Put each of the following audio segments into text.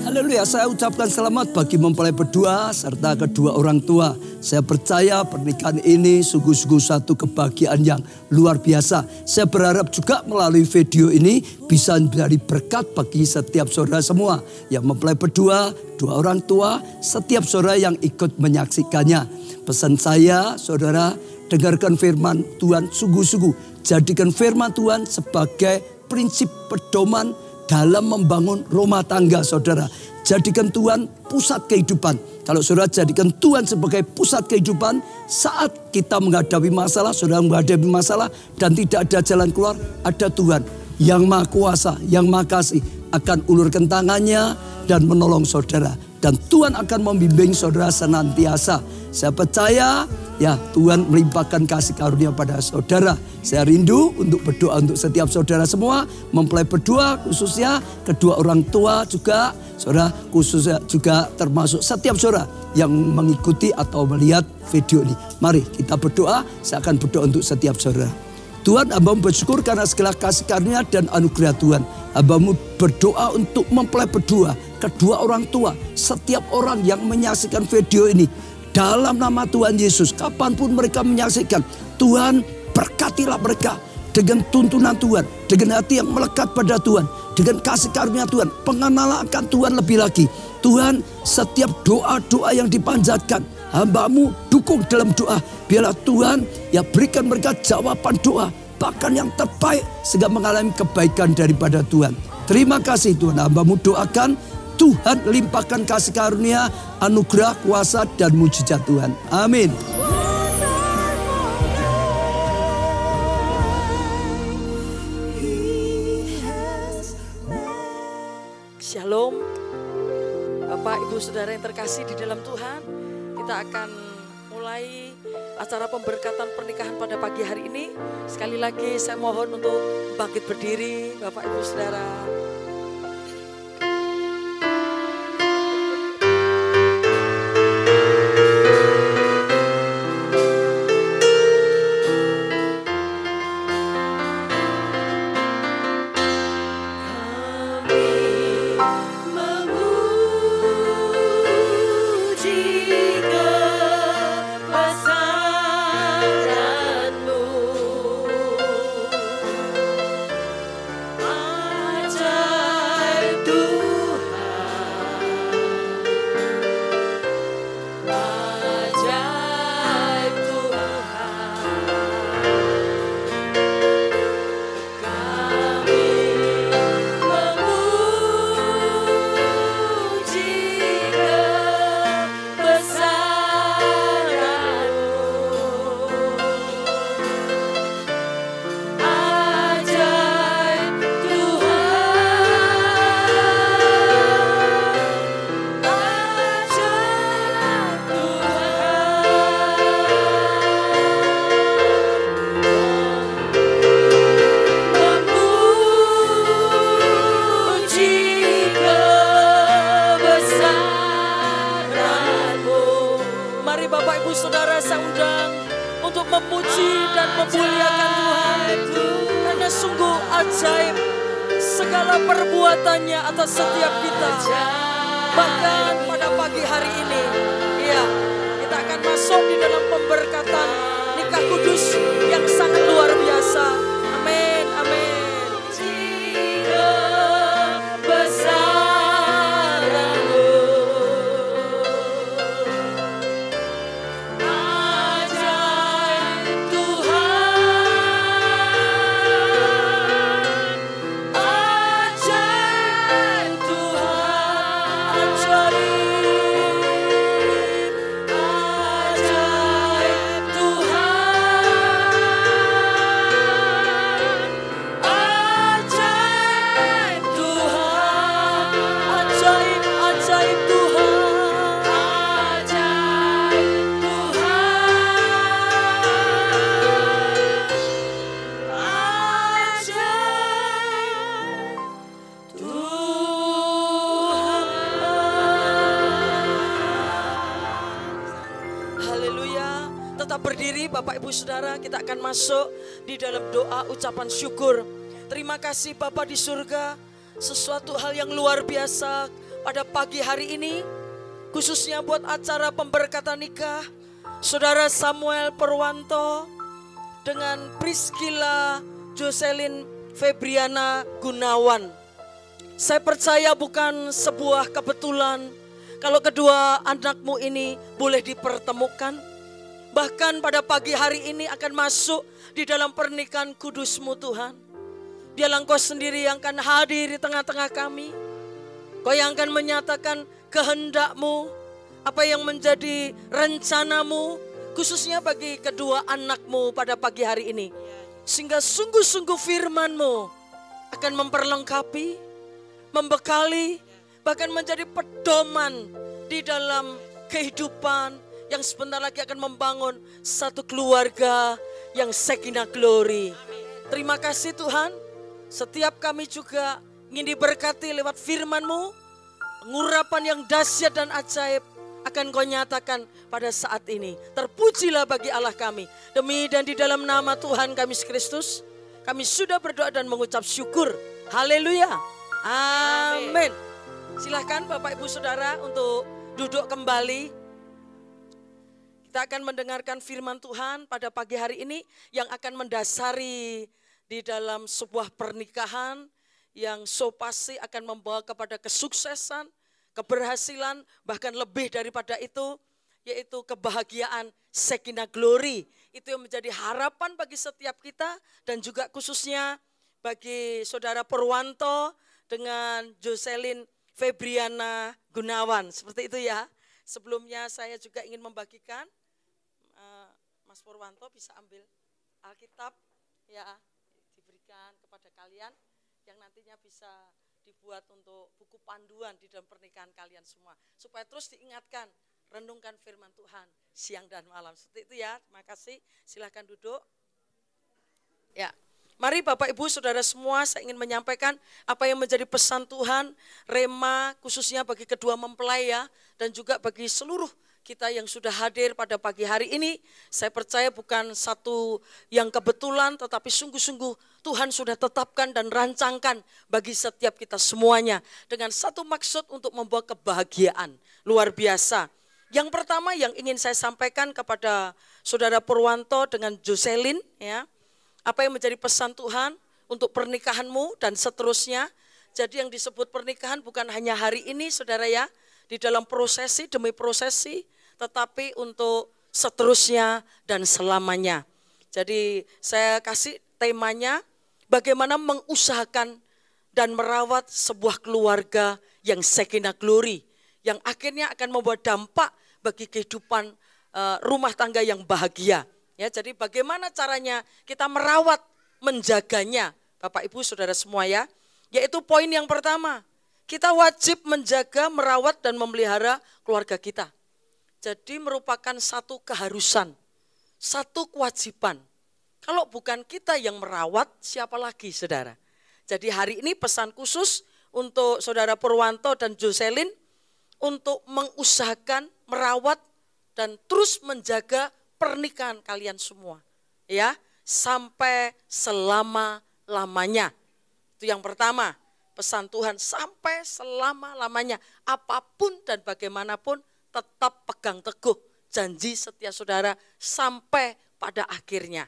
Haleluya, saya ucapkan selamat bagi mempelai berdua serta kedua orang tua. Saya percaya pernikahan ini sungguh-sungguh satu kebahagiaan yang luar biasa. Saya berharap juga melalui video ini bisa menjadi berkat bagi setiap saudara semua yang mempelai berdua, dua orang tua, setiap saudara yang ikut menyaksikannya. Pesan saya, saudara, dengarkan firman Tuhan sungguh-sungguh. Jadikan firman Tuhan sebagai prinsip pedoman dalam membangun rumah tangga saudara. Jadikan Tuhan pusat kehidupan. Kalau saudara jadikan Tuhan sebagai pusat kehidupan, saat kita menghadapi masalah, saudara menghadapi masalah dan tidak ada jalan keluar, ada Tuhan yang Maha Kuasa, yang Maha Kasih akan ulurkan tangannya dan menolong saudara. Dan Tuhan akan membimbing saudara senantiasa. Saya percaya ya Tuhan melimpahkan kasih karunia pada saudara. Saya rindu untuk berdoa untuk setiap saudara semua. Mempelai berdua khususnya, kedua orang tua juga. Saudara khususnya juga termasuk setiap saudara yang mengikuti atau melihat video ini. Mari kita berdoa, saya akan berdoa untuk setiap saudara. Tuhan, hamba-Mu bersyukur karena segala kasih karunia dan anugerah Tuhan. Hamba-Mu berdoa untuk mempelai berdua, kedua orang tua, setiap orang yang menyaksikan video ini. Dalam nama Tuhan Yesus, kapanpun mereka menyaksikan, Tuhan berkatilah mereka dengan tuntunan Tuhan, dengan hati yang melekat pada Tuhan, dengan kasih karunia Tuhan, pengenalan akan Tuhan lebih lagi. Tuhan, setiap doa-doa yang dipanjatkan, hamba-Mu dukung dalam doa. Biarlah Tuhan ya berikan mereka jawaban doa, bahkan yang terbaik sehingga mengalami kebaikan daripada Tuhan. Terima kasih Tuhan, hamba-Mu doakan Tuhan limpahkan kasih karunia, anugerah, kuasa dan mujizat Tuhan. Amin. Shalom, Bapak Ibu Saudara yang terkasih di dalam Tuhan. Kita akan mulai acara pemberkatan pernikahan pada pagi hari ini. Sekali lagi saya mohon untuk bangkit berdiri Bapak Ibu Saudara. Mari Bapak Ibu Saudara, kita akan masuk di dalam doa ucapan syukur. Terima kasih Bapa di surga, sesuatu hal yang luar biasa pada pagi hari ini, khususnya buat acara pemberkatan nikah Saudara Samuel Purwanto dengan Priscilla Jocelyn Febriana Gunawan. Saya percaya bukan sebuah kebetulan kalau kedua anakmu ini boleh dipertemukan. Bahkan pada pagi hari ini akan masuk di dalam pernikahan kudus-Mu Tuhan. Dialah Engkau sendiri yang akan hadir di tengah-tengah kami. Kau yang akan menyatakan kehendak-Mu, apa yang menjadi rencana-Mu, khususnya bagi kedua anak-Mu pada pagi hari ini. Sehingga sungguh-sungguh firman-Mu akan memperlengkapi, membekali, bahkan menjadi pedoman di dalam kehidupan yang sebentar lagi akan membangun satu keluarga yang sakinah glory. Terima kasih Tuhan, setiap kami juga ingin diberkati lewat firman-Mu, pengurapan yang dahsyat dan ajaib akan Kau nyatakan pada saat ini. Terpujilah bagi Allah kami. Demi dan di dalam nama Tuhan kami Yesus Kristus, kami sudah berdoa dan mengucap syukur. Haleluya. Amin. Silahkan Bapak Ibu Saudara untuk duduk kembali. Kita akan mendengarkan firman Tuhan pada pagi hari ini yang akan mendasari di dalam sebuah pernikahan yang so pasti akan membawa kepada kesuksesan, keberhasilan, bahkan lebih daripada itu, yaitu kebahagiaan sakinah glory. Itu yang menjadi harapan bagi setiap kita dan juga khususnya bagi Saudara Purwanto dengan Jocelyn Febriana Gunawan. Seperti itu ya. Sebelumnya saya juga ingin membagikan, Mas Purwanto bisa ambil Alkitab ya, diberikan kepada kalian yang nantinya bisa dibuat untuk buku panduan di dalam pernikahan kalian semua. Supaya terus diingatkan, renungkan firman Tuhan siang dan malam. Seperti itu ya, terima kasih. Silahkan duduk. Ya, mari Bapak Ibu Saudara semua, saya ingin menyampaikan apa yang menjadi pesan Tuhan, rema khususnya bagi kedua mempelai ya, dan juga bagi seluruh kita yang sudah hadir pada pagi hari ini. Saya percaya bukan satu yang kebetulan, tetapi sungguh-sungguh Tuhan sudah tetapkan dan rancangkan bagi setiap kita semuanya. Dengan satu maksud untuk membawa kebahagiaan luar biasa. Yang pertama yang ingin saya sampaikan kepada Saudara Purwanto dengan Jocelyn, ya, apa yang menjadi pesan Tuhan untuk pernikahanmu dan seterusnya. Jadi yang disebut pernikahan bukan hanya hari ini saudara ya, di dalam prosesi demi prosesi, tetapi untuk seterusnya dan selamanya. Jadi saya kasih temanya, bagaimana mengusahakan dan merawat sebuah keluarga yang sakinah glory, yang akhirnya akan membawa dampak bagi kehidupan rumah tangga yang bahagia. Ya, jadi bagaimana caranya kita merawat, menjaganya, Bapak Ibu Saudara semua ya. Yaitu poin yang pertama, kita wajib menjaga, merawat dan memelihara keluarga kita. Jadi merupakan satu keharusan, satu kewajiban. Kalau bukan kita yang merawat, siapa lagi saudara? Jadi hari ini pesan khusus untuk Saudara Purwanto dan Jocelyn untuk mengusahakan, merawat dan terus menjaga pernikahan kalian semua. Ya, sampai selama-lamanya. Itu yang pertama, pesan Tuhan sampai selama-lamanya. Apapun dan bagaimanapun tetap pegang teguh janji setia saudara sampai pada akhirnya.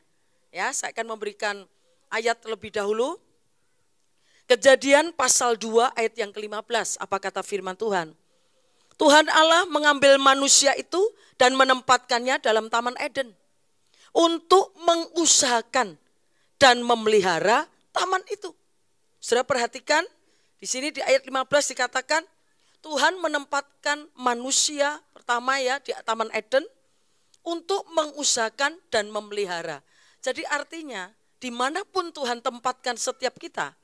Ya, saya akan memberikan ayat terlebih dahulu. Kejadian pasal 2 ayat yang ke-15. Apa kata firman Tuhan? Tuhan Allah mengambil manusia itu dan menempatkannya dalam Taman Eden untuk mengusahakan dan memelihara taman itu. Saudara perhatikan, di sini di ayat 15 dikatakan Tuhan menempatkan manusia pertama ya di Taman Eden untuk mengusahakan dan memelihara. Jadi artinya dimanapun Tuhan tempatkan setiap kita,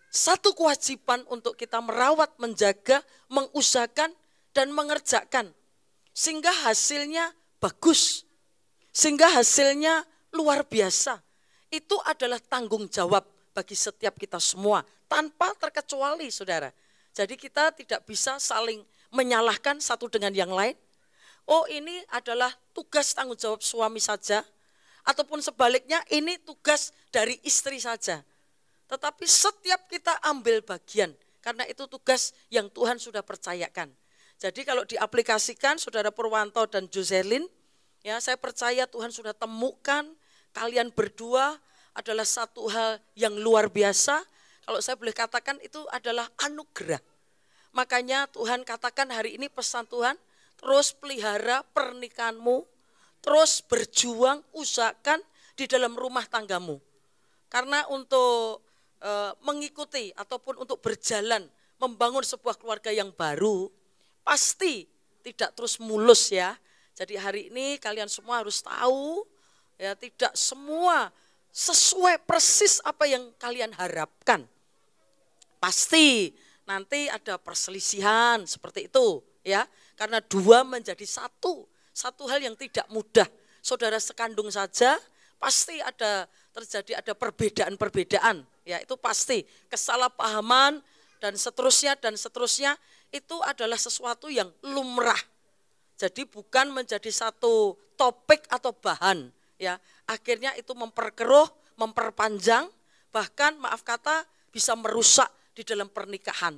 satu kewajiban untuk kita merawat, menjaga, mengusahakan dan mengerjakan. Sehingga hasilnya bagus, sehingga hasilnya luar biasa. Itu adalah tanggung jawab bagi setiap kita semua, tanpa terkecuali saudara. Jadi kita tidak bisa saling menyalahkan satu dengan yang lain. oh ini adalah tugas tanggung jawab suami saja, ataupun sebaliknya ini tugas dari istri saja. Tetapi setiap kita ambil bagian, karena itu tugas yang Tuhan sudah percayakan. Jadi kalau diaplikasikan Saudara Purwanto dan Joselin, ya saya percaya Tuhan sudah temukan kalian berdua adalah satu hal yang luar biasa. Kalau saya boleh katakan itu adalah anugerah. Makanya Tuhan katakan hari ini pesan Tuhan, terus pelihara pernikahanmu, terus berjuang, usahakan di dalam rumah tanggamu. Karena untuk mengikuti ataupun untuk berjalan membangun sebuah keluarga yang baru pasti tidak terus mulus ya. Jadi hari ini kalian semua harus tahu ya, tidak semua sesuai persis apa yang kalian harapkan. Pasti nanti ada perselisihan seperti itu ya, karena dua menjadi satu hal yang tidak mudah. Saudara sekandung saja pasti terjadi perbedaan-perbedaan, ya itu pasti kesalahpahaman dan seterusnya itu adalah sesuatu yang lumrah. Jadi bukan menjadi satu topik atau bahan, ya akhirnya itu memperkeruh, memperpanjang, bahkan maaf kata bisa merusak di dalam pernikahan.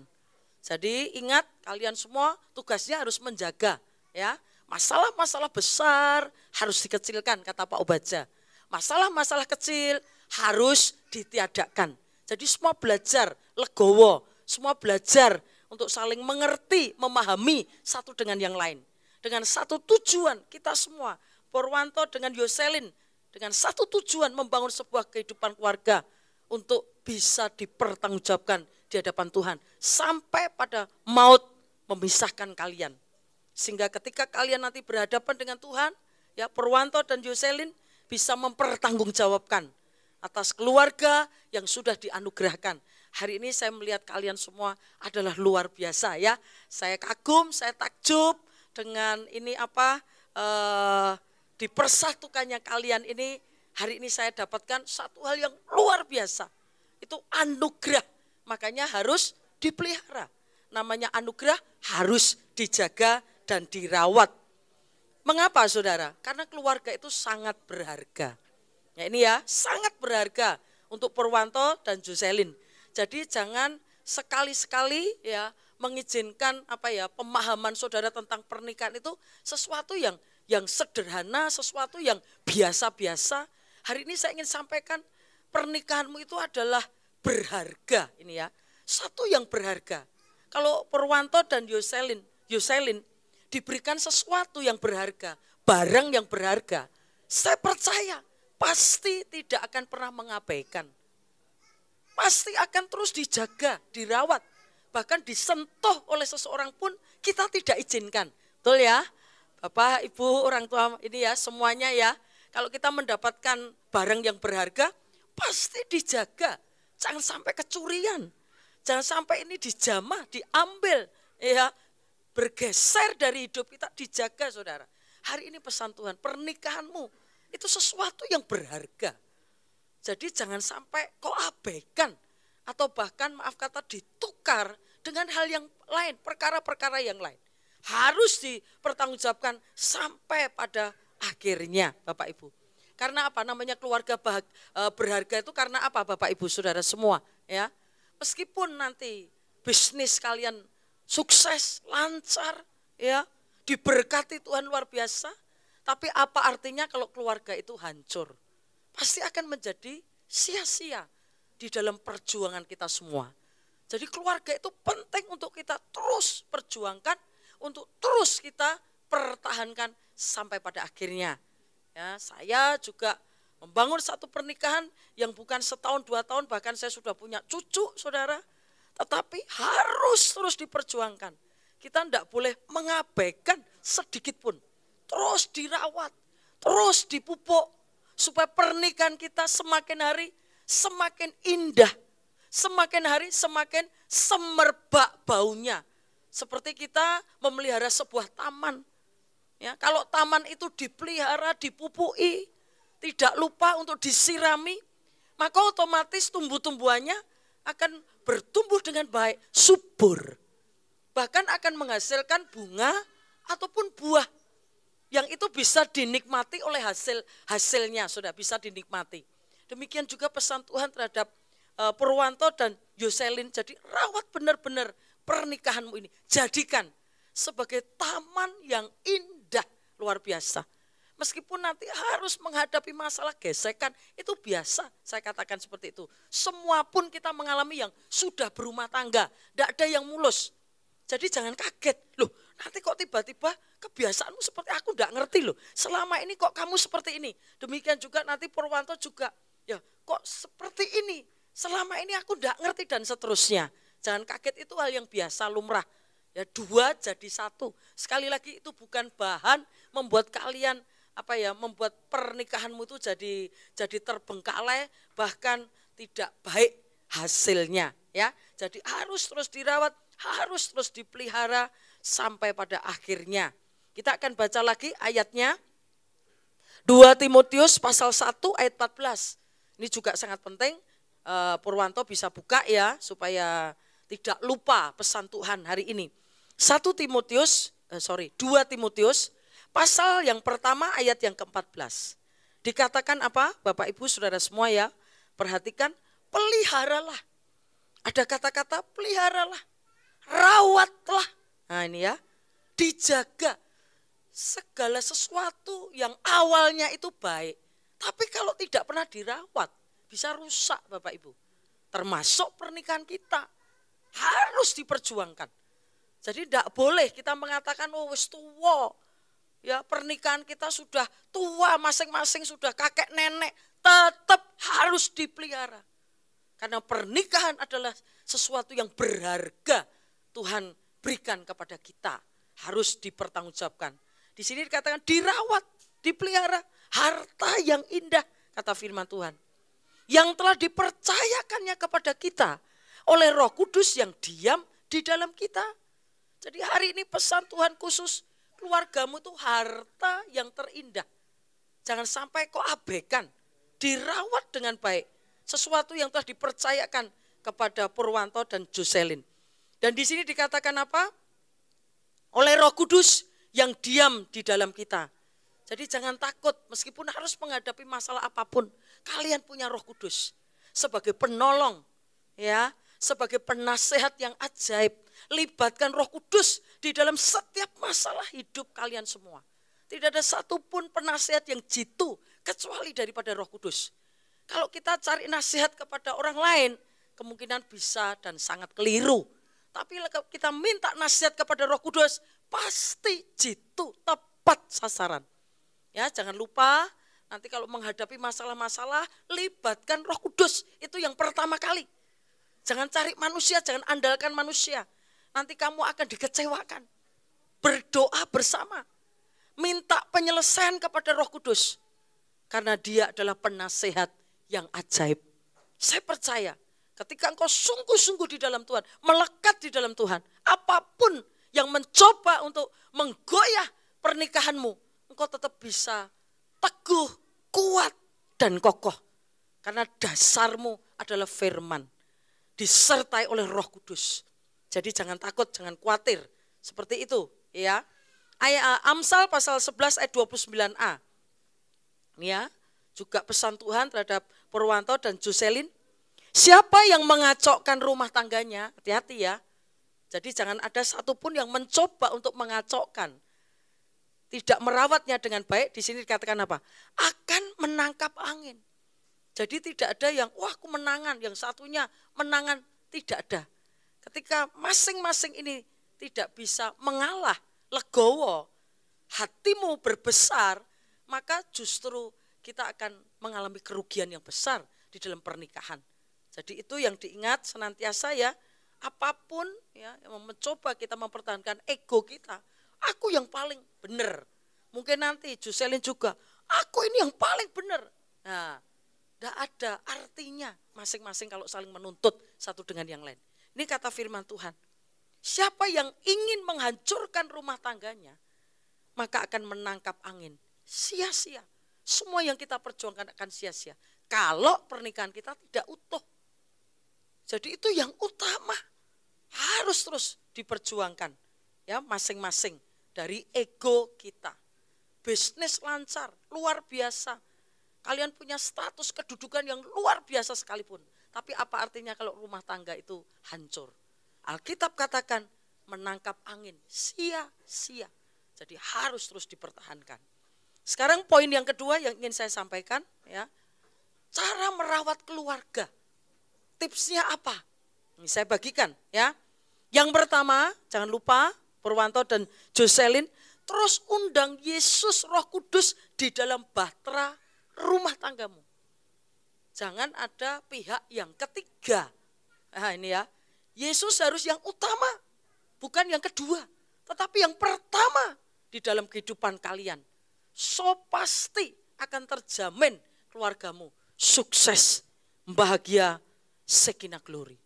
Jadi ingat kalian semua tugasnya harus menjaga, ya masalah-masalah besar harus dikecilkan kata Pak Obadja. Masalah-masalah kecil harus ditiadakan. Jadi semua belajar legowo, semua belajar untuk saling mengerti, memahami satu dengan yang lain. Dengan satu tujuan kita semua, Purwanto dengan Joselin, dengan satu tujuan membangun sebuah kehidupan keluarga untuk bisa dipertanggungjawabkan di hadapan Tuhan. Sampai pada maut memisahkan kalian. Sehingga ketika kalian nanti berhadapan dengan Tuhan, ya Purwanto dan Joselin bisa mempertanggungjawabkan atas keluarga yang sudah dianugerahkan. Hari ini saya melihat kalian semua adalah luar biasa ya. Saya kagum, saya takjub dengan ini dipersatukannya kalian ini. Hari ini saya dapatkan satu hal yang luar biasa. Itu anugerah, makanya harus dipelihara. Namanya anugerah harus dijaga dan dirawat. Mengapa saudara? Karena keluarga itu sangat berharga. Ya ini ya, sangat berharga untuk Purwanto dan Joselin. Jadi jangan sekali-sekali ya mengizinkan pemahaman saudara tentang pernikahan itu sesuatu yang sederhana, sesuatu yang biasa-biasa. Hari ini saya ingin sampaikan pernikahanmu itu adalah berharga ini ya. Satu yang berharga. Kalau Purwanto dan Joselin diberikan sesuatu yang berharga, barang yang berharga, saya percaya pasti tidak akan pernah mengabaikan. Pasti akan terus dijaga, dirawat, bahkan disentuh oleh seseorang pun kita tidak izinkan. Betul ya? Bapak, Ibu, orang tua ini ya, semuanya ya. Kalau kita mendapatkan barang yang berharga, pasti dijaga. Jangan sampai kecurian. Jangan sampai ini dijamah, diambil, ya, bergeser dari hidup kita, dijaga saudara. Hari ini pesan Tuhan, pernikahanmu itu sesuatu yang berharga. Jadi jangan sampai kau abaikan atau bahkan maaf kata ditukar dengan hal yang lain, perkara-perkara yang lain. Harus dipertanggungjawabkan sampai pada akhirnya Bapak Ibu. Karena apa namanya keluarga berharga itu karena apa Bapak Ibu Saudara semua ya. Meskipun nanti bisnis kalian sukses, lancar ya, diberkati Tuhan luar biasa, tapi apa artinya kalau keluarga itu hancur? Pasti akan menjadi sia-sia di dalam perjuangan kita semua. Jadi keluarga itu penting untuk kita terus perjuangkan, untuk terus kita pertahankan sampai pada akhirnya. Ya, saya juga membangun satu pernikahan yang bukan setahun, 2 tahun, bahkan saya sudah punya cucu, saudara. Tetapi harus terus diperjuangkan. Kita tidak boleh mengabaikan sedikit pun. Terus dirawat, terus dipupuk. Supaya pernikahan kita semakin hari semakin indah. Semakin hari semakin semerbak baunya. Seperti kita memelihara sebuah taman. Ya, kalau taman itu dipelihara, dipupui, tidak lupa untuk disirami, maka otomatis tumbuh-tumbuhannya akan bertumbuh dengan baik, subur. Bahkan akan menghasilkan bunga ataupun buah. yang itu bisa dinikmati oleh hasilnya, sudah bisa dinikmati. Demikian juga pesan Tuhan terhadap Purwanto dan Yoselin. Jadi rawat benar-benar pernikahanmu ini. Jadikan sebagai taman yang indah, luar biasa. Meskipun nanti harus menghadapi masalah gesekan, itu biasa, saya katakan seperti itu. Semua pun kita mengalami yang sudah berumah tangga, tidak ada yang mulus. Jadi jangan kaget, loh nanti kok tiba-tiba kebiasaanmu seperti aku tidak ngerti loh. Selama ini kok kamu seperti ini. Demikian juga nanti Purwanto juga, ya kok seperti ini. Selama ini aku tidak ngerti dan seterusnya. Jangan kaget, itu hal yang biasa, lumrah. Ya, dua jadi satu. Sekali lagi itu bukan bahan membuat kalian membuat pernikahanmu itu jadi terbengkalai, bahkan tidak baik hasilnya, ya. Jadi harus terus dirawat, harus terus dipelihara sampai pada akhirnya. Kita akan baca lagi ayatnya. 2 Timotius pasal 1 ayat 14. Ini juga sangat penting. Purwanto bisa buka ya supaya tidak lupa pesan Tuhan hari ini. 2 Timotius pasal yang pertama ayat yang ke-14. Dikatakan apa? Bapak Ibu Saudara semua ya, perhatikan, peliharalah. Ada kata-kata peliharalah, rawatlah. Nah ini ya, dijaga segala sesuatu yang awalnya itu baik. Tapi kalau tidak pernah dirawat, bisa rusak Bapak Ibu. Termasuk pernikahan kita, harus diperjuangkan. Jadi tidak boleh kita mengatakan, oh wis tua, ya pernikahan kita sudah tua, masing-masing sudah kakek nenek, tetap harus dipelihara. Karena pernikahan adalah sesuatu yang berharga Tuhan berikan kepada kita, harus dipertanggungjawabkan. Di sini dikatakan dirawat, dipelihara, harta yang indah, kata firman Tuhan. Yang telah dipercayakannya kepada kita oleh Roh Kudus yang diam di dalam kita. Jadi hari ini pesan Tuhan khusus, keluargamu itu harta yang terindah. Jangan sampai kau abaikan, dirawat dengan baik. Sesuatu yang telah dipercayakan kepada Purwanto dan Yoselin. Dan di sini dikatakan apa? Oleh Roh Kudus yang diam di dalam kita. Jadi jangan takut, meskipun harus menghadapi masalah apapun, kalian punya Roh Kudus sebagai penolong, ya, sebagai penasehat yang ajaib. Libatkan Roh Kudus di dalam setiap masalah hidup kalian semua. Tidak ada satupun penasehat yang jitu kecuali daripada Roh Kudus. Kalau kita cari nasihat kepada orang lain, kemungkinan bisa dan sangat keliru. Tapi kalau kita minta nasihat kepada Roh Kudus, pasti jitu, tepat sasaran. Ya, jangan lupa nanti kalau menghadapi masalah-masalah, libatkan Roh Kudus. Itu yang pertama kali. Jangan cari manusia, jangan andalkan manusia. Nanti kamu akan dikecewakan. Berdoa bersama. Minta penyelesaian kepada Roh Kudus. Karena dia adalah penasehat yang ajaib. Saya percaya ketika engkau sungguh-sungguh di dalam Tuhan, melekat di dalam Tuhan, apapun yang mencoba untuk menggoyah pernikahanmu, engkau tetap bisa teguh, kuat, dan kokoh. Karena dasarmu adalah firman, disertai oleh Roh Kudus. Jadi jangan takut, jangan khawatir. Seperti itu, ya. Amsal pasal 11 ayat 29a. Ya, juga pesan Tuhan terhadap Purwanto dan Yoselin. Siapa yang mengacaukan rumah tangganya, hati-hati ya. Jadi jangan ada satupun yang mencoba untuk mengacaukan. Tidak merawatnya dengan baik, di sini dikatakan apa? Akan menangkap angin. Jadi tidak ada yang, wah aku menangan, yang satunya menangan, tidak ada. Ketika masing-masing ini tidak bisa mengalah, legowo, hatimu berbesar, maka justru kita akan mengalami kerugian yang besar di dalam pernikahan. Jadi itu yang diingat senantiasa ya, apapun ya yang mencoba kita mempertahankan ego kita, aku yang paling benar. Mungkin nanti Yoselin juga, aku ini yang paling benar. Nah, tidak ada artinya masing-masing kalau saling menuntut satu dengan yang lain. Ini kata firman Tuhan. Siapa yang ingin menghancurkan rumah tangganya, maka akan menangkap angin. Sia-sia. Semua yang kita perjuangkan akan sia-sia. Kalau pernikahan kita tidak utuh. Jadi itu yang utama. Harus terus diperjuangkan. Ya, masing-masing dari ego kita. bisnis lancar, luar biasa. Kalian punya status kedudukan yang luar biasa sekalipun. Tapi apa artinya kalau rumah tangga itu hancur? Alkitab katakan menangkap angin, sia-sia. Jadi harus terus dipertahankan. Sekarang poin yang kedua yang ingin saya sampaikan, ya, cara merawat keluarga. Tipsnya apa? Ini saya bagikan, ya. Yang pertama, jangan lupa Purwanto dan Jocelyn terus undang Yesus Roh Kudus di dalam bahtera rumah tanggamu. Jangan ada pihak yang ketiga. Nah ini ya, Yesus harus yang utama, bukan yang kedua. Tetapi yang pertama di dalam kehidupan kalian. So pasti akan terjamin keluargamu sukses, bahagia, Shekinah glory.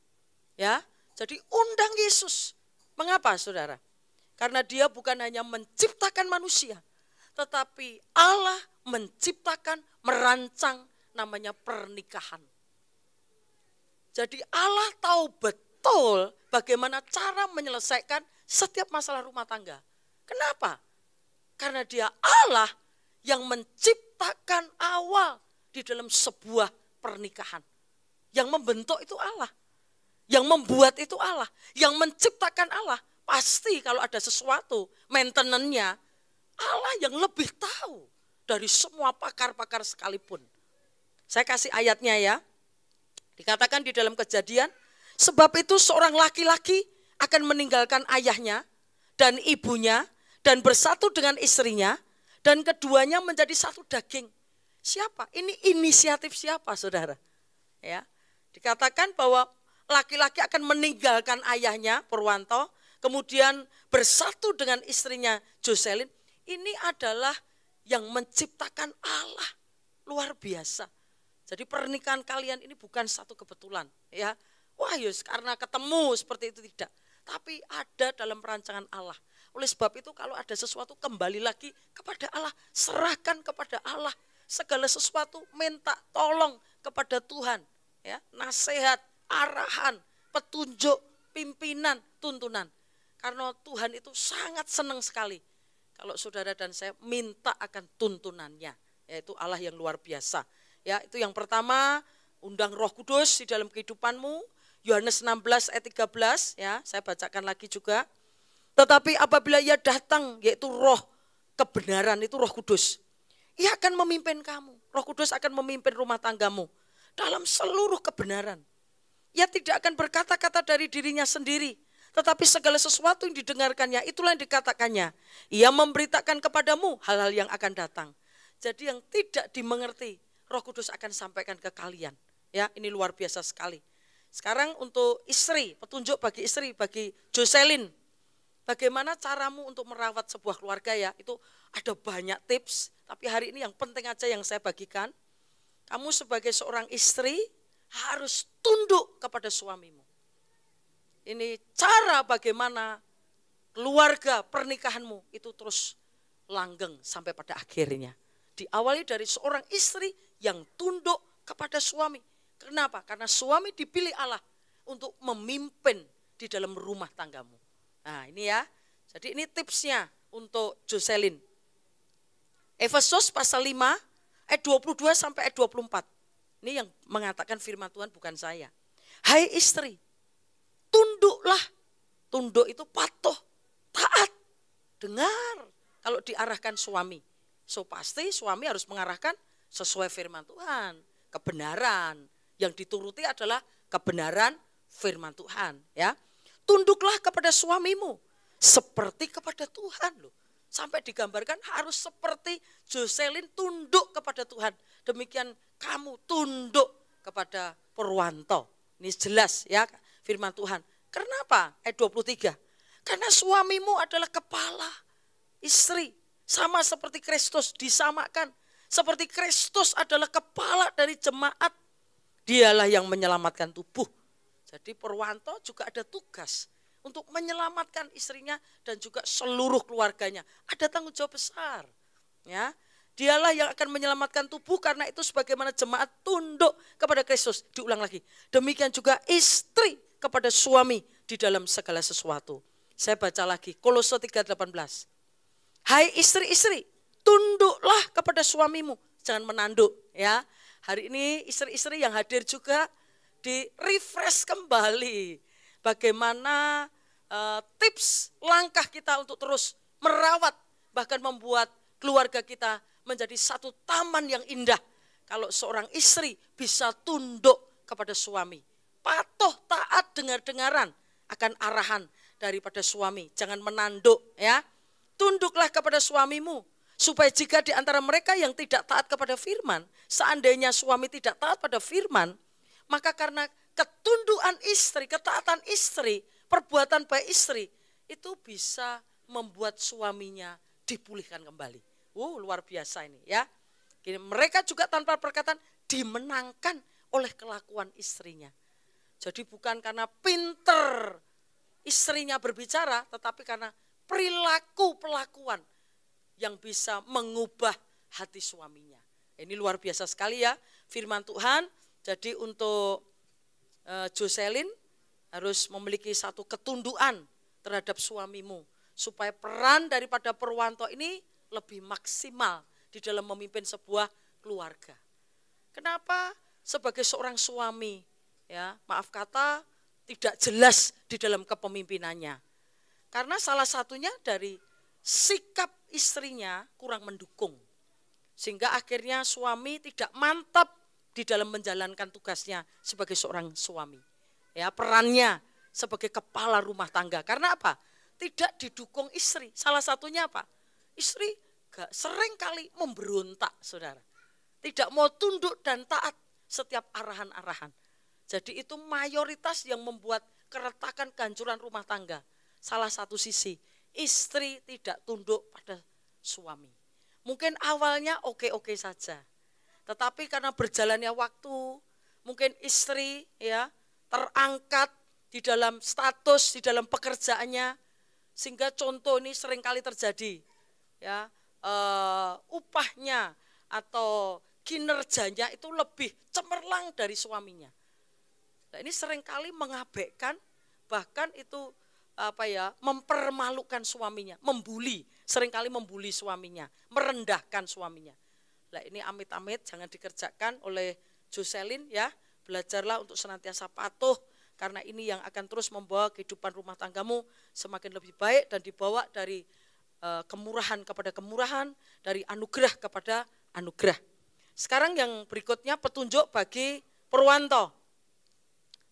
Ya, jadi undang Yesus. Mengapa saudara? Karena dia bukan hanya menciptakan manusia, tetapi Allah menciptakan, merancang namanya pernikahan. Jadi Allah tahu betul bagaimana cara menyelesaikan setiap masalah rumah tangga. Kenapa? Karena dia Allah yang menciptakan awal di dalam sebuah pernikahan. Yang membentuk itu Allah. Yang membuat itu Allah. Yang menciptakan Allah. Pasti kalau ada sesuatu, maintenance-nya, Allah yang lebih tahu dari semua pakar-pakar sekalipun. Saya kasih ayatnya ya. Dikatakan di dalam Kejadian, sebab itu seorang laki-laki akan meninggalkan ayahnya dan ibunya dan bersatu dengan istrinya dan keduanya menjadi satu daging. Siapa? Ini inisiatif siapa saudara? Ya. Dikatakan bahwa laki-laki akan meninggalkan ayahnya Purwanto, kemudian bersatu dengan istrinya Jocelyn. Ini adalah yang menciptakan Allah. Luar biasa. Jadi pernikahan kalian ini bukan satu kebetulan. Ya, wah yus karena ketemu seperti itu tidak. Tapi ada dalam perancangan Allah. Oleh sebab itu kalau ada sesuatu kembali lagi kepada Allah. Serahkan kepada Allah. Segala sesuatu minta tolong kepada Tuhan. Ya, nasihat, arahan, petunjuk, pimpinan, tuntunan. Karena Tuhan itu sangat senang sekali kalau saudara dan saya minta akan tuntunannya, yaitu Allah yang luar biasa. Ya, itu yang pertama, undang Roh Kudus di dalam kehidupanmu. Yohanes 16 ayat 13, ya, saya bacakan lagi juga. Tetapi apabila ia datang, yaitu Roh kebenaran, itu Roh Kudus, ia akan memimpin kamu. Roh Kudus akan memimpin rumah tanggamu dalam seluruh kebenaran. Ia tidak akan berkata-kata dari dirinya sendiri, tetapi segala sesuatu yang didengarkannya, itulah yang dikatakannya. Ia memberitakan kepadamu hal-hal yang akan datang. Jadi yang tidak dimengerti, Roh Kudus akan sampaikan ke kalian. Ya, ini luar biasa sekali. Sekarang untuk istri, petunjuk bagi istri, bagi Jocelyn. Bagaimana caramu untuk merawat sebuah keluarga ya, itu ada banyak tips. Tapi hari ini yang penting aja yang saya bagikan. Kamu sebagai seorang istri harus tunduk kepada suamimu. Ini cara bagaimana keluarga pernikahanmu itu terus langgeng sampai pada akhirnya. Diawali dari seorang istri yang tunduk kepada suami. Kenapa? Karena suami dipilih Allah untuk memimpin di dalam rumah tanggamu. Nah ini ya, jadi ini tipsnya untuk Jocelyn. Efesus pasal 5 ayat 22 sampai ayat 24. Ini yang mengatakan firman Tuhan bukan saya. Hai istri, tunduklah. Tunduk itu patuh, taat, dengar kalau diarahkan suami. So pasti suami harus mengarahkan sesuai firman Tuhan. Kebenaran yang dituruti adalah kebenaran firman Tuhan. Ya, tunduklah kepada suamimu seperti kepada Tuhan loh. Sampai digambarkan harus seperti Jocelyn tunduk kepada Tuhan. Demikian kamu tunduk kepada Purwanto. Ini jelas ya firman Tuhan. Kenapa? Ayat 23. Karena suamimu adalah kepala istri. Sama seperti Kristus disamakan. Seperti Kristus adalah kepala dari jemaat. Dialah yang menyelamatkan tubuh. Jadi Purwanto juga ada tugas untuk menyelamatkan istrinya dan juga seluruh keluarganya. Ada tanggung jawab besar. Ya, dialah yang akan menyelamatkan tubuh karena itu sebagaimana jemaat tunduk kepada Kristus. Diulang lagi. Demikian juga istri kepada suami di dalam segala sesuatu. Saya baca lagi Kolose 3:18. Hai istri-istri, tunduklah kepada suamimu, jangan menanduk ya. Hari ini istri-istri yang hadir juga di refresh kembali bagaimana tips langkah kita untuk terus merawat, bahkan membuat keluarga kita menjadi satu taman yang indah. Kalau seorang istri bisa tunduk kepada suami, patuh, taat, dengar-dengaran akan arahan daripada suami. Jangan menanduk ya. Tunduklah kepada suamimu, supaya jika di antara mereka yang tidak taat kepada firman, seandainya suami tidak taat pada firman, maka karena ketundukan istri, ketaatan istri, perbuatan baik istri, itu bisa membuat suaminya dipulihkan kembali. Luar biasa ini ya. Mereka juga tanpa perkataan dimenangkan oleh kelakuan istrinya. Jadi bukan karena pinter istrinya berbicara, tetapi karena perilaku pelakuan yang bisa mengubah hati suaminya. Ini luar biasa sekali ya firman Tuhan. Jadi untuk Jocelyn harus memiliki satu ketundukan terhadap suamimu, supaya peran daripada Purwanto ini lebih maksimal di dalam memimpin sebuah keluarga. Kenapa? Sebagai seorang suami, ya, maaf kata tidak jelas di dalam kepemimpinannya. Karena salah satunya dari sikap istrinya kurang mendukung. Sehingga akhirnya suami tidak mantap di dalam menjalankan tugasnya sebagai seorang suami. Ya, perannya sebagai kepala rumah tangga. Karena apa? Tidak didukung istri. Salah satunya apa? Istri sering kali memberontak, saudara. Tidak mau tunduk dan taat setiap arahan-arahan. Jadi itu mayoritas yang membuat keretakan kehancuran rumah tangga. Salah satu sisi, istri tidak tunduk pada suami. Mungkin awalnya oke-oke saja. Tetapi karena berjalannya waktu, mungkin istri ya terangkat di dalam status, di dalam pekerjaannya, sehingga contoh ini seringkali terjadi. Ya, upahnya atau kinerjanya itu lebih cemerlang dari suaminya. Nah, ini seringkali mengabaikan, bahkan itu mempermalukan suaminya, membuli, seringkali membuli suaminya, merendahkan suaminya. Nah, ini amit-amit jangan dikerjakan oleh Jocelyn ya. Belajarlah untuk senantiasa patuh, karena ini yang akan terus membawa kehidupan rumah tanggamu semakin lebih baik dan dibawa dari kemurahan kepada kemurahan, dari anugerah kepada anugerah. Sekarang yang berikutnya petunjuk bagi Purwanto.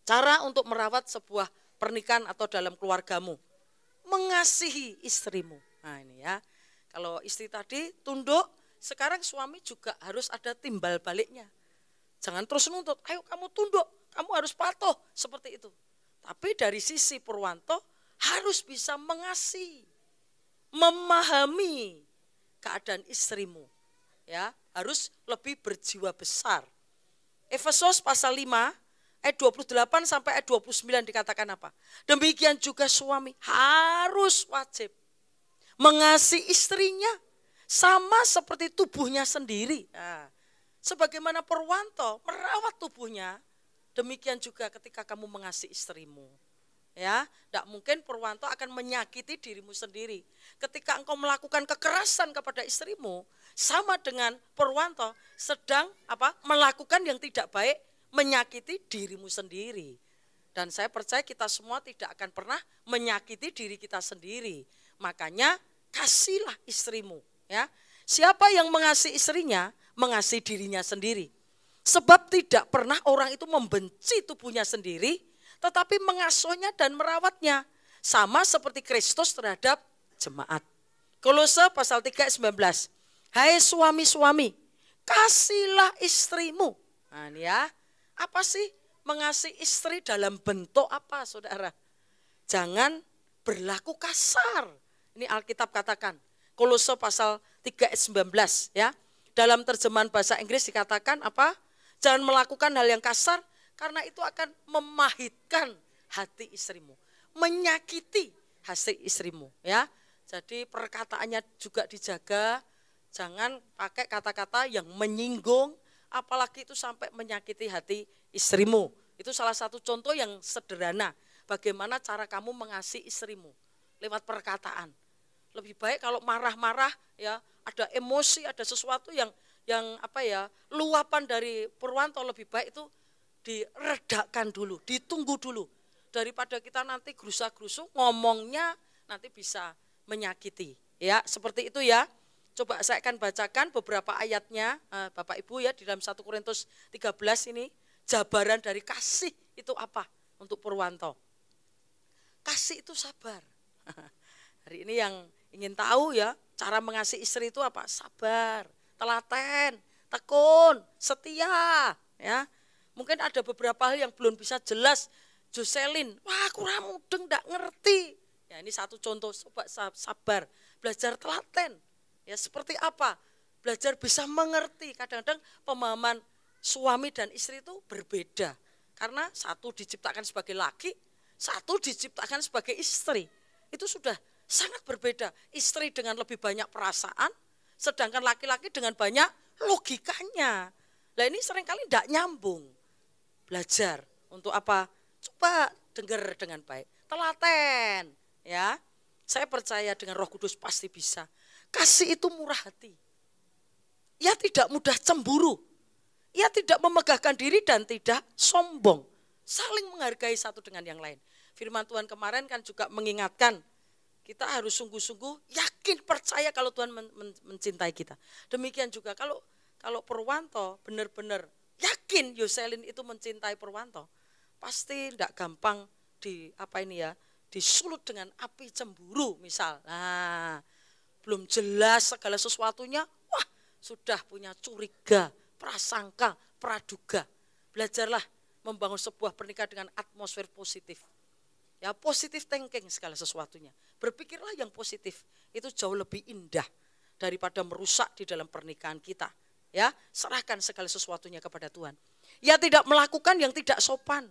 Cara untuk merawat sebuah pernikahan atau dalam keluargamu. Mengasihi istrimu. Nah ini ya, kalau istri tadi tunduk, sekarang suami juga harus ada timbal baliknya. Jangan terus nuntut, ayo kamu tunduk, kamu harus patuh, seperti itu. Tapi dari sisi Purwanto harus bisa mengasihi, memahami keadaan istrimu. Ya, harus lebih berjiwa besar. Efesus pasal 5 ayat 28 sampai ayat 29 dikatakan apa? Demikian juga suami harus wajib mengasihi istrinya sama seperti tubuhnya sendiri. Nah, sebagaimana Purwanto merawat tubuhnya, demikian juga ketika kamu mengasihi istrimu. Ya, tidak mungkin Purwanto akan menyakiti dirimu sendiri. Ketika engkau melakukan kekerasan kepada istrimu, sama dengan Purwanto sedang melakukan yang tidak baik, menyakiti dirimu sendiri. Dan saya percaya kita semua tidak akan pernah menyakiti diri kita sendiri. Makanya kasihlah istrimu. Ya, siapa yang mengasihi istrinya, mengasihi dirinya sendiri. Sebab tidak pernah orang itu membenci tubuhnya sendiri, tetapi mengasuhnya dan merawatnya. Sama seperti Kristus terhadap jemaat. Kolose pasal 3 ayat 19. Hai suami-suami, kasihlah istrimu. Nah ini ya, apa sih mengasihi istri dalam bentuk apa saudara? Jangan berlaku kasar. Ini Alkitab katakan. Kolose pasal 3 ayat 19 ya. Dalam terjemahan bahasa Inggris dikatakan apa? Jangan melakukan hal yang kasar, karena itu akan memahitkan hati istrimu, menyakiti hati istrimu ya. Jadi perkataannya juga dijaga, jangan pakai kata-kata yang menyinggung, apalagi itu sampai menyakiti hati istrimu. Itu salah satu contoh yang sederhana, bagaimana cara kamu mengasihi istrimu lewat perkataan. Lebih baik kalau marah-marah ya, ada emosi, ada sesuatu yang luapan dari Purwanto, lebih baik itu diredakan dulu, ditunggu dulu. Daripada kita nanti gerusa-gerusu ngomongnya nanti bisa menyakiti. Ya, seperti itu ya. Coba saya akan bacakan beberapa ayatnya Bapak Ibu ya, di dalam 1 Korintus 13 ini, jabaran dari kasih itu apa untuk Purwanto. Kasih itu sabar. Hari ini yang ingin tahu ya, cara mengasihi istri itu apa? Sabar, telaten, tekun, setia ya. Mungkin ada beberapa hal yang belum bisa jelas. Jocelyn, wah kurang mudeng, enggak ngerti. Ya ini satu contoh, coba sabar, belajar telaten. Ya seperti apa? Belajar bisa mengerti. Kadang-kadang pemahaman suami dan istri itu berbeda. Karena satu diciptakan sebagai laki, satu diciptakan sebagai istri. Itu sudah sangat berbeda. Istri dengan lebih banyak perasaan, sedangkan laki-laki dengan banyak logikanya. Nah ini seringkali tidak nyambung. Belajar untuk apa? Coba dengar dengan baik. Telaten, ya. Saya percaya dengan Roh Kudus pasti bisa. Kasih itu murah hati. Ia tidak mudah cemburu. Ia tidak memegahkan diri dan tidak sombong. Saling menghargai satu dengan yang lain. Firman Tuhan kemarin kan juga mengingatkan, kita harus sungguh-sungguh yakin percaya kalau Tuhan mencintai kita. Demikian juga kalau Purwanto benar-benar yakin Jocelyn itu mencintai Purwanto, pasti tidak gampang disulut dengan api cemburu misal. Nah, belum jelas segala sesuatunya, wah sudah punya curiga, prasangka, praduga. Belajarlah membangun sebuah pernikahan dengan atmosfer positif. Ya, positif thinking segala sesuatunya. Berpikirlah yang positif, itu jauh lebih indah daripada merusak di dalam pernikahan kita. Ya, serahkan segala sesuatunya kepada Tuhan. Ya, tidak melakukan yang tidak sopan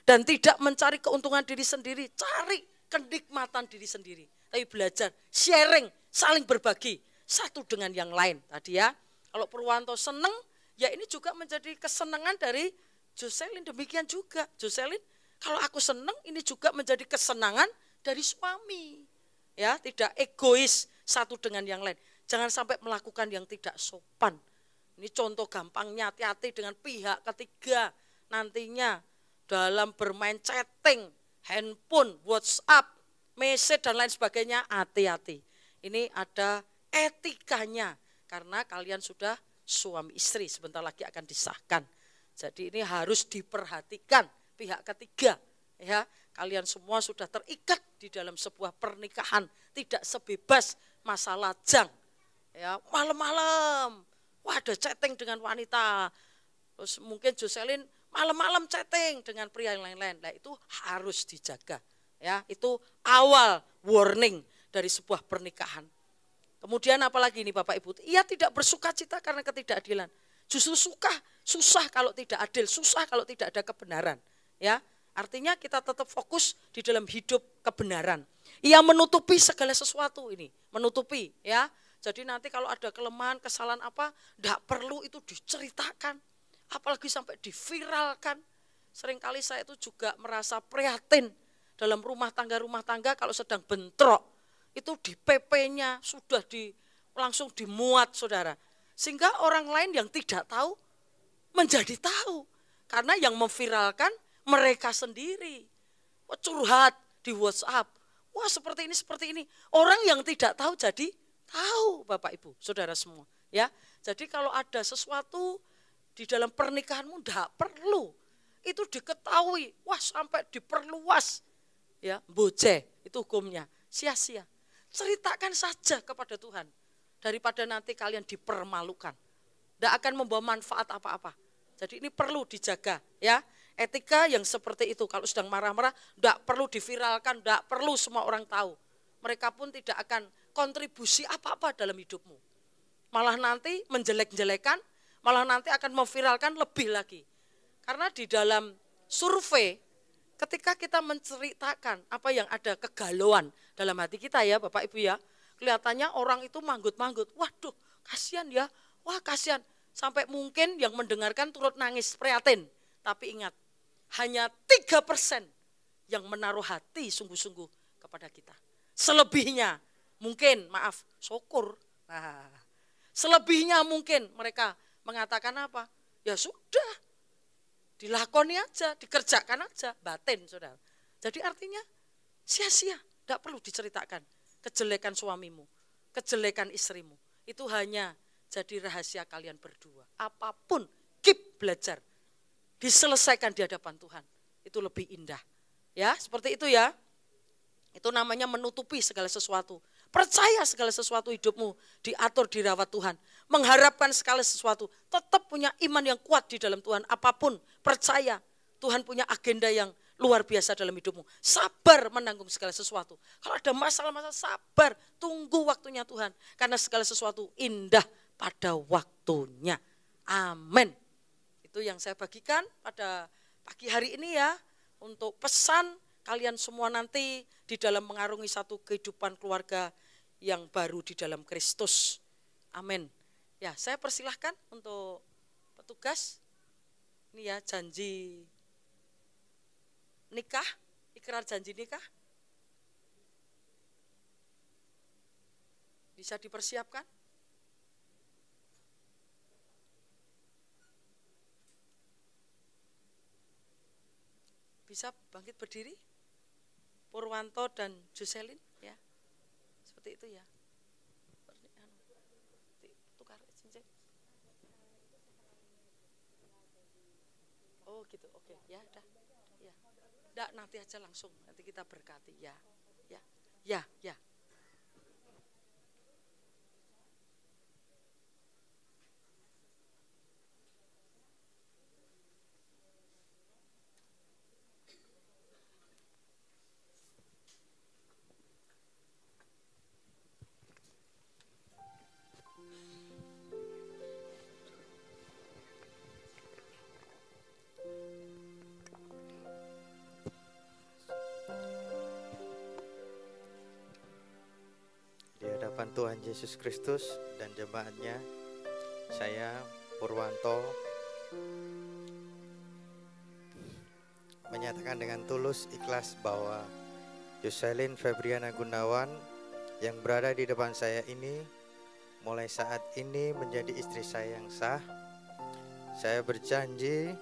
dan tidak mencari keuntungan diri sendiri, cari kenikmatan diri sendiri. Tapi belajar, sharing, saling berbagi satu dengan yang lain. Tadi ya, kalau Purwanto senang, ya ini juga menjadi kesenangan dari Jocelyn. Demikian juga Jocelyn, kalau aku senang, ini juga menjadi kesenangan dari suami. Ya, tidak egois satu dengan yang lain. Jangan sampai melakukan yang tidak sopan. Ini contoh gampangnya, hati-hati dengan pihak ketiga. Nantinya dalam bermain chatting, handphone, WhatsApp, message dan lain sebagainya, hati-hati. Ini ada etikanya, karena kalian sudah suami istri, sebentar lagi akan disahkan. Jadi ini harus diperhatikan pihak ketiga, ya. Kalian semua sudah terikat di dalam sebuah pernikahan, tidak sebebas masa lajang. Ya, malam-malam, wah ada chatting dengan wanita. Terus mungkin Jocelyn malam-malam chatting dengan pria yang lain-lain. Nah, itu harus dijaga. Ya, itu awal warning dari sebuah pernikahan. Kemudian apalagi ini Bapak Ibu? Ia tidak bersuka cita karena ketidakadilan. Justru susah kalau tidak adil, susah kalau tidak ada kebenaran. Ya, artinya kita tetap fokus di dalam hidup kebenaran. Ia menutupi segala sesuatu ini, menutupi ya. Jadi nanti kalau ada kelemahan, kesalahan apa, tidak perlu itu diceritakan. Apalagi sampai diviralkan. Seringkali saya itu juga merasa prihatin dalam rumah tangga kalau sedang bentrok. Itu di PP-nya sudah langsung dimuat saudara. Sehingga orang lain yang tidak tahu menjadi tahu. Karena yang memviralkan mereka sendiri. Curhat di WhatsApp. Wah seperti ini. Orang yang tidak tahu jadi tahu Bapak Ibu, saudara semua. Ya, jadi kalau ada sesuatu di dalam pernikahanmu tidak perlu. Itu diketahui, wah sampai diperluas. Ya, boce itu hukumnya, sia-sia. Ceritakan saja kepada Tuhan. Daripada nanti kalian dipermalukan. Tidak akan membawa manfaat apa-apa. Jadi ini perlu dijaga ya. Etika yang seperti itu kalau sedang marah-marah tidak perlu diviralkan, tidak perlu semua orang tahu. Mereka pun tidak akan kontribusi apa-apa dalam hidupmu. Malah nanti menjelek-jelekan, malah nanti akan memviralkan lebih lagi. Karena di dalam survei ketika kita menceritakan apa yang ada kegalauan dalam hati kita ya Bapak Ibu ya. Kelihatannya orang itu manggut-manggut, waduh kasihan ya, wah kasihan. Sampai mungkin yang mendengarkan turut nangis prihatin. Tapi ingat, hanya 3% yang menaruh hati sungguh-sungguh kepada kita. Selebihnya mungkin, maaf, syukur. Nah, selebihnya mungkin mereka mengatakan apa? Ya sudah, dilakoni aja, dikerjakan aja, batin saudara. Jadi artinya sia-sia, tidak perlu diceritakan kejelekan suamimu, kejelekan istrimu. Itu hanya jadi rahasia kalian berdua. Apapun, keep belajar, diselesaikan di hadapan Tuhan. Itu lebih indah. Ya, seperti itu ya. Itu namanya menutupi segala sesuatu. Percaya segala sesuatu hidupmu diatur, dirawat Tuhan. Mengharapkan segala sesuatu. Tetap punya iman yang kuat di dalam Tuhan. Apapun, percaya Tuhan punya agenda yang luar biasa dalam hidupmu. Sabar menanggung segala sesuatu. Kalau ada masalah-masalah, sabar. Tunggu waktunya Tuhan. Karena segala sesuatu indah pada waktunya. Amin. Itu yang saya bagikan pada pagi hari ini ya. Untuk pesan kalian semua nanti di dalam mengarungi satu kehidupan keluarga yang baru di dalam Kristus. Amin. Ya, saya persilahkan untuk petugas. Ini ya, janji nikah, ikrar janji nikah. Bisa dipersiapkan? Bisa bangkit berdiri? Purwanto dan Joselin ya. Seperti itu ya. Tukar cincin. Oh gitu, oke ya udah. Ya. Nggak, nanti aja langsung, nanti kita berkati ya. Ya. Ya, ya. Tuhan Yesus Kristus dan jemaatnya, saya Purwanto menyatakan dengan tulus ikhlas bahwa Joselin Febriana Gunawan yang berada di depan saya ini mulai saat ini menjadi istri saya yang sah. Saya berjanji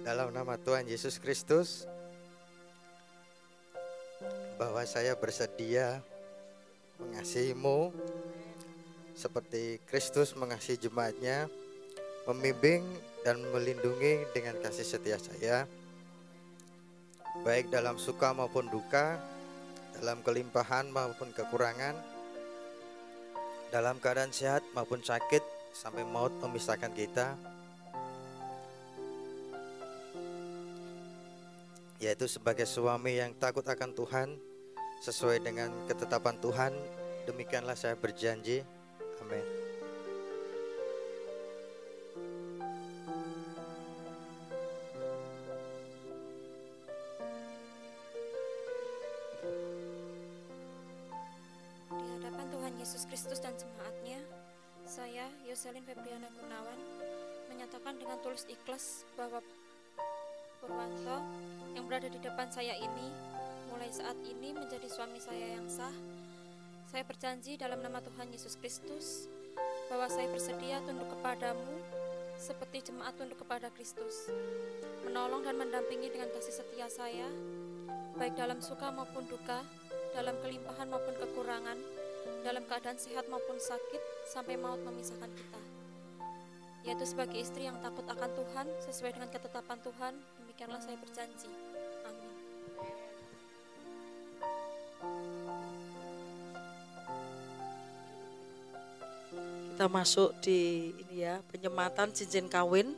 dalam nama Tuhan Yesus Kristus bahwa saya bersedia mengasihimu seperti Kristus mengasihi jemaatnya, membimbing dan melindungi dengan kasih setia saya, baik dalam suka maupun duka, dalam kelimpahan maupun kekurangan, dalam keadaan sehat maupun sakit, sampai maut memisahkan kita, yaitu sebagai suami yang takut akan Tuhan, sesuai dengan ketetapan Tuhan. Demikianlah saya berjanji. Amin. Di hadapan Tuhan Yesus Kristus dan jemaatnya, saya Joselin Febriana Gunawan menyatakan dengan tulus ikhlas bahwa Purwanto yang berada di depan saya ini mulai saat ini menjadi suami saya yang sah. Saya berjanji dalam nama Tuhan Yesus Kristus bahwa saya bersedia tunduk kepadamu seperti jemaat tunduk kepada Kristus, menolong dan mendampingi dengan kasih setia saya, baik dalam suka maupun duka, dalam kelimpahan maupun kekurangan, dalam keadaan sehat maupun sakit, sampai maut memisahkan kita. Yaitu sebagai istri yang takut akan Tuhan, sesuai dengan ketetapan Tuhan, demikianlah saya berjanji. Amin. Kita masuk di ini ya, penyematan cincin kawin.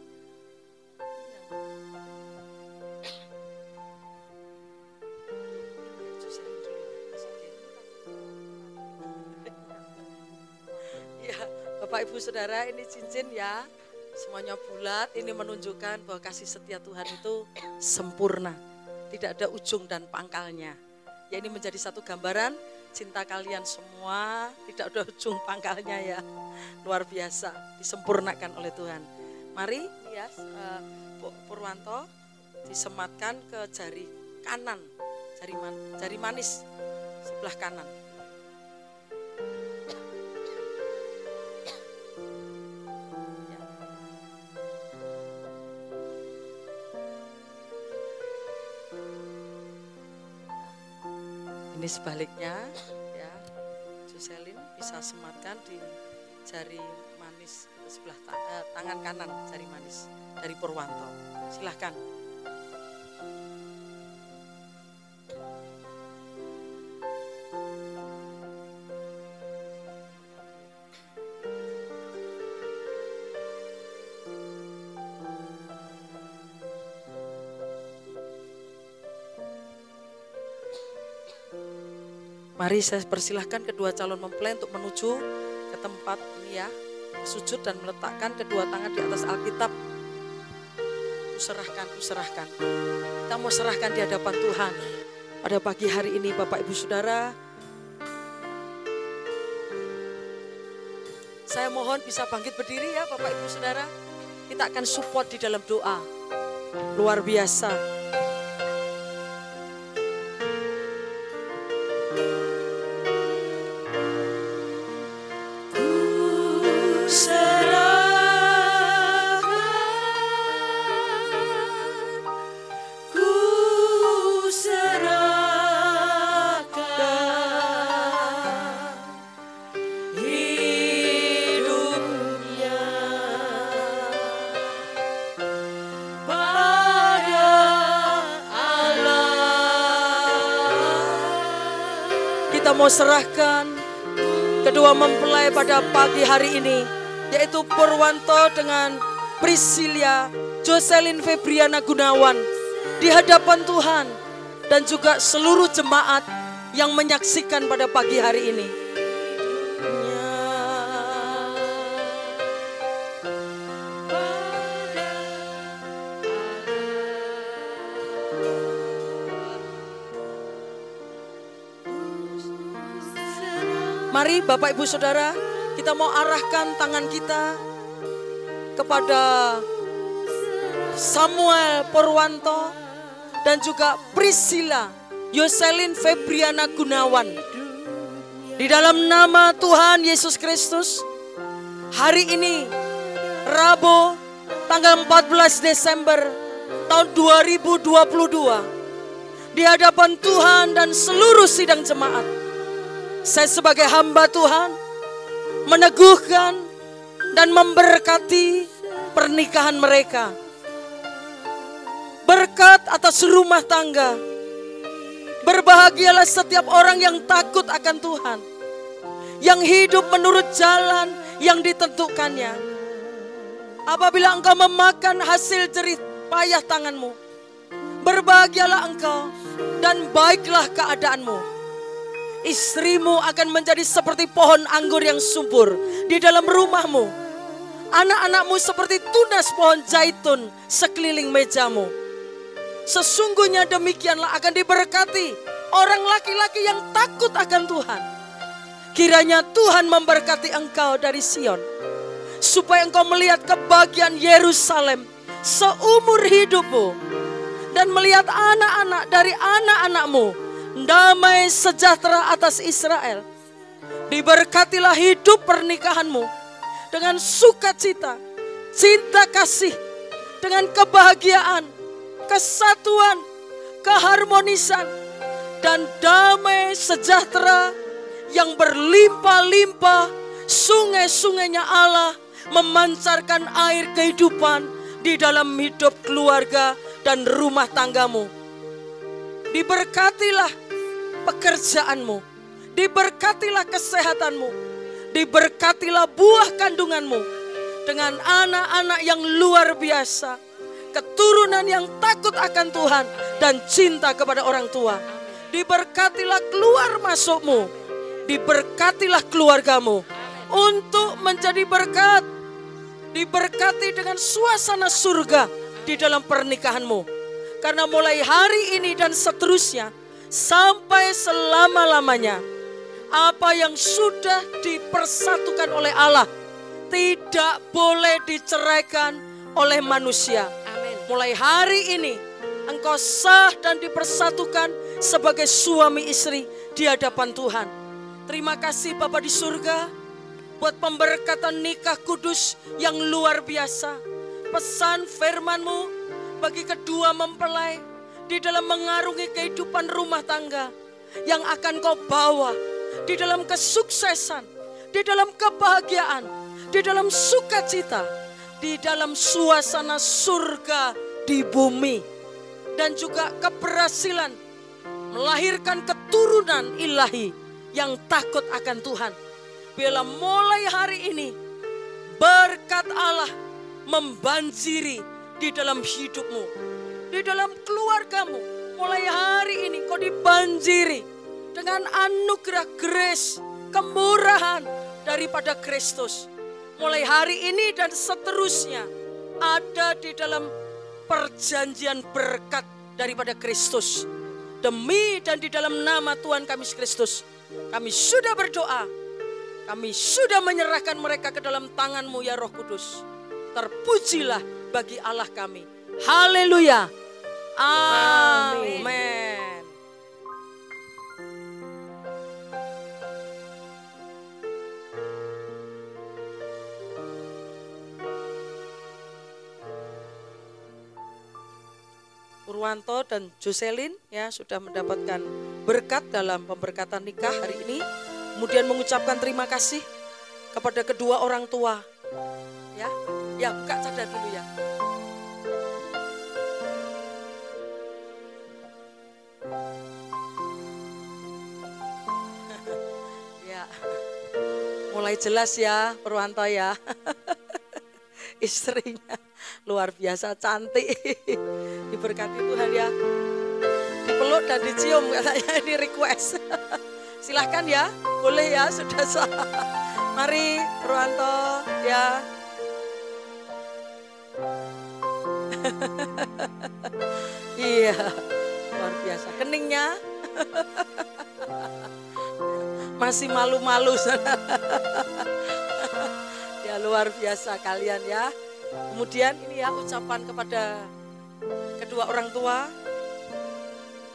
Ya, Bapak Ibu Saudara, ini cincin ya. Semuanya bulat, ini menunjukkan bahwa kasih setia Tuhan itu sempurna. Tidak ada ujung dan pangkalnya. Ya, ini menjadi satu gambaran cinta kalian semua, tidak ada ujung pangkalnya ya. Luar biasa, disempurnakan oleh Tuhan. Mari ya, Purwanto disematkan ke jari kanan, jari manis sebelah kanan. Ini sebaliknya ya, Jocelyn bisa sematkan di jari manis sebelah tangan kanan, jari manis dari Purwanto. Silahkan. Mari saya persilahkan kedua calon mempelai untuk menuju ke tempat ini ya, sujud dan meletakkan kedua tangan di atas Alkitab. Serahkan. Kita mau serahkan di hadapan Tuhan. Pada pagi hari ini Bapak Ibu Saudara, saya mohon bisa bangkit berdiri ya Bapak Ibu Saudara. Kita akan support di dalam doa. Luar biasa. Mau serahkan kedua mempelai pada pagi hari ini, yaitu Purwanto dengan Priscilia Jocelyn Febriana Gunawan di hadapan Tuhan dan juga seluruh jemaat yang menyaksikan pada pagi hari ini. Mari Bapak Ibu Saudara, kita mau arahkan tangan kita kepada Samuel Purwanto dan juga Priscilla Jocelyn Febriana Gunawan. Di dalam nama Tuhan Yesus Kristus, hari ini Rabu tanggal 14 Desember tahun 2022, di hadapan Tuhan dan seluruh sidang jemaat, saya sebagai hamba Tuhan meneguhkan dan memberkati pernikahan mereka. Berkat atas rumah tangga. Berbahagialah setiap orang yang takut akan Tuhan, yang hidup menurut jalan yang ditentukannya. Apabila engkau memakan hasil jerih payah tanganmu, berbahagialah engkau dan baiklah keadaanmu. Istrimu akan menjadi seperti pohon anggur yang subur di dalam rumahmu. Anak-anakmu seperti tunas pohon zaitun sekeliling mejamu. Sesungguhnya demikianlah akan diberkati orang laki-laki yang takut akan Tuhan. Kiranya Tuhan memberkati engkau dari Sion, supaya engkau melihat kebahagiaan Yerusalem seumur hidupmu, dan melihat anak-anak dari anak-anakmu damai sejahtera atas Israel. Diberkatilah hidup pernikahanmu dengan sukacita, cinta kasih, dengan kebahagiaan, kesatuan, keharmonisan, dan damai sejahtera yang berlimpah-limpah. Sungai-sungainya Allah memancarkan air kehidupan di dalam hidup keluarga dan rumah tanggamu. Diberkatilah pekerjaanmu, diberkatilah kesehatanmu, diberkatilah buah kandunganmu dengan anak-anak yang luar biasa, keturunan yang takut akan Tuhan dan cinta kepada orang tua. Diberkatilah keluar masukmu, diberkatilah keluargamu untuk menjadi berkat. Diberkati dengan suasana surga di dalam pernikahanmu, karena mulai hari ini dan seterusnya sampai selama-lamanya, apa yang sudah dipersatukan oleh Allah tidak boleh diceraikan oleh manusia. Amin. Mulai hari ini engkau sah dan dipersatukan sebagai suami istri di hadapan Tuhan. Terima kasih Bapa di surga buat pemberkatan nikah kudus yang luar biasa. Pesan firman-Mu bagi kedua mempelai di dalam mengarungi kehidupan rumah tangga yang akan kau bawa di dalam kesuksesan, di dalam kebahagiaan, di dalam sukacita, di dalam suasana surga di bumi, dan juga keberhasilan melahirkan keturunan ilahi yang takut akan Tuhan. Bila mulai hari ini berkat Allah membanjiri di dalam hidupmu, di dalam keluargamu. Mulai hari ini kau dibanjiri dengan anugerah grace, kemurahan daripada Kristus. Mulai hari ini dan seterusnya ada di dalam perjanjian berkat daripada Kristus. Demi dan di dalam nama Tuhan kami Yesus Kristus, kami sudah berdoa. Kami sudah menyerahkan mereka ke dalam tangan-Mu ya Roh Kudus. Terpujilah bagi Allah kami. Haleluya. Amin. Purwanto dan Jocelyn ya sudah mendapatkan berkat dalam pemberkatan nikah hari ini. Kemudian mengucapkan terima kasih kepada kedua orang tua. Ya buka cadar dulu ya. Ya, mulai jelas ya Purwanto ya. Istrinya luar biasa cantik. Diberkati Tuhan ya. Dipeluk dan dicium katanya, ini request. Silahkan ya, boleh ya, sudah sah. Mari Purwanto ya. Iya, luar biasa. Keningnya masih malu-malu. Ya luar biasa kalian ya. Kemudian ini ya ucapan kepada kedua orang tua,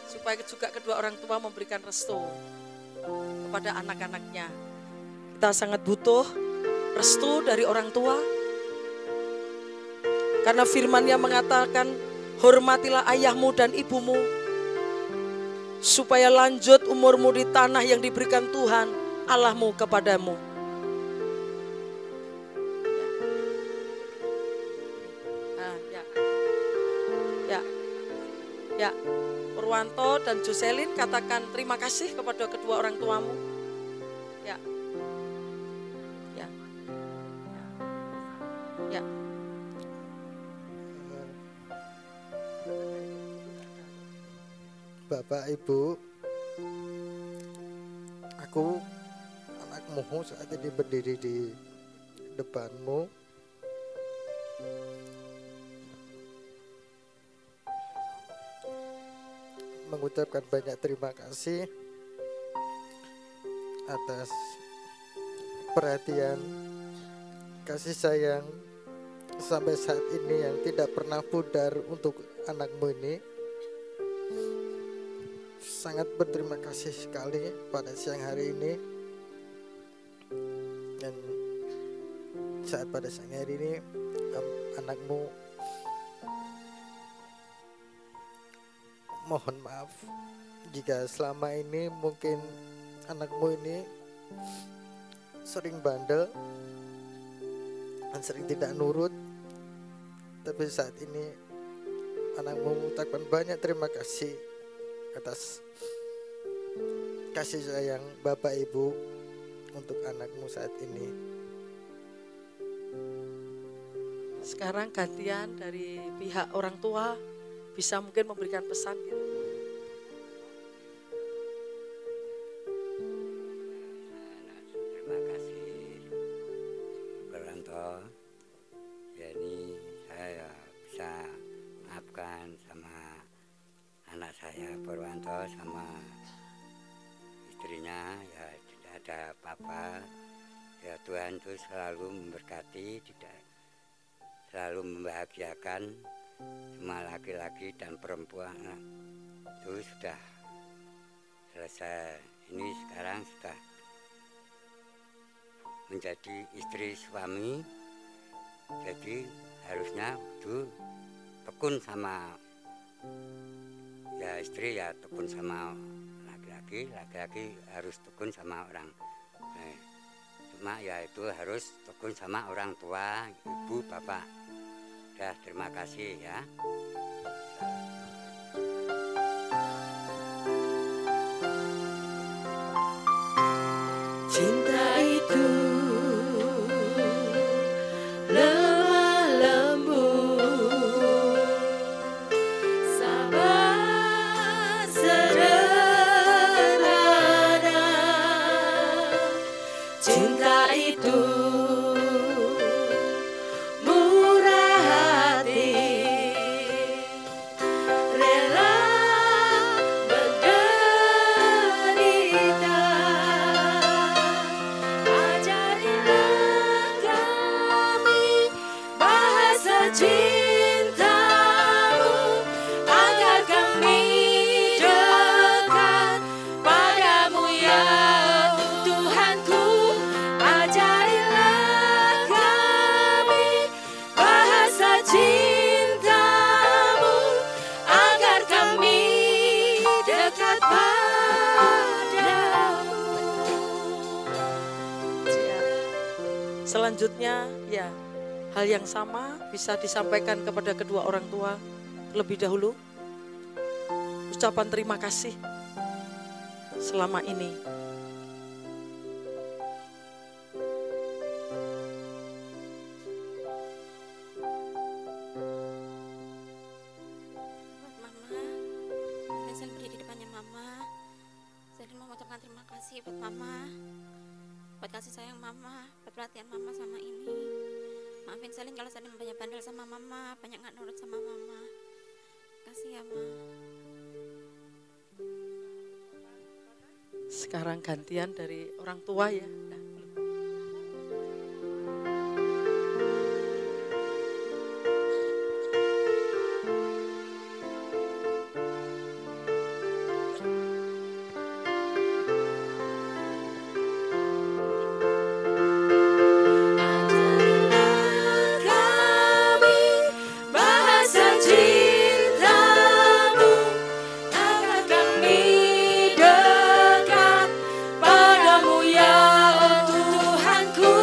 supaya juga kedua orang tua memberikan restu kepada anak-anaknya. Kita sangat butuh restu dari orang tua. Karena firman-Nya mengatakan, hormatilah ayahmu dan ibumu, supaya lanjut umurmu di tanah yang diberikan Tuhan Allahmu kepadamu. Ya, Purwanto dan Jocelyn katakan terima kasih kepada kedua orang tuamu. Ya. Bapak, Ibu, aku anakmu saat ini berdiri di depanmu. Mengucapkan banyak terima kasih atas perhatian, kasih sayang sampai saat ini yang tidak pernah pudar untuk anakmu ini. Sangat berterima kasih sekali pada siang hari ini. Dan saat pada siang hari ini anakmu mohon maaf jika selama ini mungkin anakmu ini sering bandel dan sering tidak nurut. Tapi saat ini anakmu mengucapkan banyak terima kasih atas kasih sayang Bapak Ibu untuk anakmu saat ini. Sekarang gantian dari pihak orang tua bisa mungkin memberikan pesan gitu. Terima kasih Purwanto. Ya ini saya bisa maafkan sama anak saya Purwanto sama istrinya, ya tidak ada apa-apa. Ya Tuhan itu selalu memberkati, tidak selalu membahagiakan. cuma laki-laki dan perempuan. Nah, itu sudah selesai. Ini sekarang sudah menjadi istri suami. Jadi harusnya itu tekun sama ya istri, ya tekun sama laki-laki harus tekun sama orang. Cuma ya itu harus tekun sama orang tua, ibu, bapak. Udah, terima kasih ya. Cinta itu lemah lembut, sabar sederhana. Cinta itu murah hati, rela menderita. Ajarilah kami bahasa cintamu, agar kami dekat padamu ya Tuhanku. Ajarilah kami bahasa cintamu, agar kami dekat padamu. Selanjutnya ya, hal yang sama bisa disampaikan kepada kedua orang tua terlebih dahulu. Ucapan terima kasih selama ini. Buat Mama, saya berdiri di depannya Mama. Saya mau mengucapkan terima kasih buat Mama, buat kasih sayang Mama, buat perhatian Mama sama ini. Maafin Selin kalau Selin banyak bandel sama Mama, banyak nggak nurut sama Mama. Kasih ya, Ma. Sekarang gantian dari orang tua ya. Kami bahasa cintamu, agar kami dekat padamu ya Tuhanku.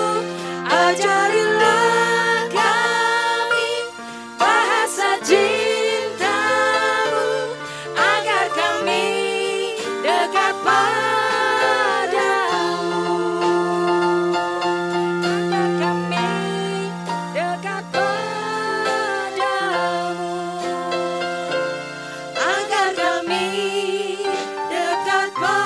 Ajarilah kami bahasa cintamu, agar kami dekat padamu. Agar kami dekat padamu, agar kami dekat padamu.